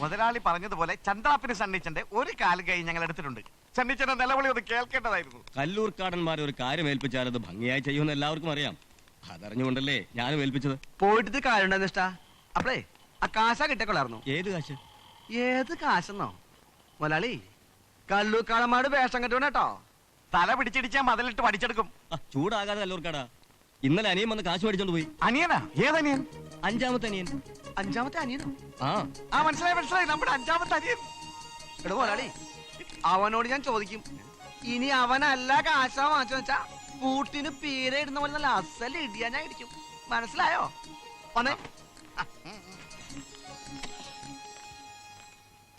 മുതലാളി പറഞ്ഞതുപോലെ ചന്ദ്രാപ്പിന് സണ്ണിച്ചന്റെ ഒരു കാലം കഴിഞ്ഞ് ഞങ്ങൾ എടുത്തിട്ടുണ്ട്. സണ്ണിച്ചന്റെ നിലവിളി ഒന്ന് കേൾക്കേണ്ടതായിരുന്നു. കല്ലൂർക്കാടന്മാർ ഒരു കാര്യം ഏൽപ്പിച്ചാൽ അത് ഭംഗിയായി ചെയ്യുമെന്ന് എല്ലാവർക്കും അറിയാം. അതറിഞ്ഞുകൊണ്ടല്ലേ ഞാനും ഏൽപ്പിച്ചത്. പോയിട്ട് കാര്യമുണ്ടെന്ന് ഇഷ്ടാ. അപ്പളേ ആ കാശ കിട്ടിക്കൊള്ളായിരുന്നു. ഏത് കാശ്? ഏത് കാശെന്നോ മുതലാളി? കല്ലൂർക്കാടന്മാര് വേഷം കെട്ടുകൊണ്ട് കേട്ടോ. തല പിടിച്ചിടിച്ചാ മതിലിട്ട് പഠിച്ചെടുക്കും. ചൂടാകാതെ കല്ലൂർക്കാടാ. ഇന്നലെ അനിയൻ വന്ന് കാശ് മേടിച്ചോണ്ട് പോയി. അനിയനാ? ഏതനിയൻ? അഞ്ചാമത്തെ അനിയൻ. അഞ്ചാമത്തെ അനിയനോ? ആ മനസ്സിലായി, നമ്മുടെ അഞ്ചാമത്തെ അനിയൻ. എടോ മുതലാളി, അവനോട് ഞാൻ ചോദിക്കും, ഇനി അവനല്ല കാശ വാങ്ങിച്ചു വെച്ചാ പൂട്ടിന് പീര ഇടുന്ന പോലെ നല്ല അസൽ ഇടിയാ ഞാൻ ഇടിക്കും. മനസ്സിലായോ? വന്നേ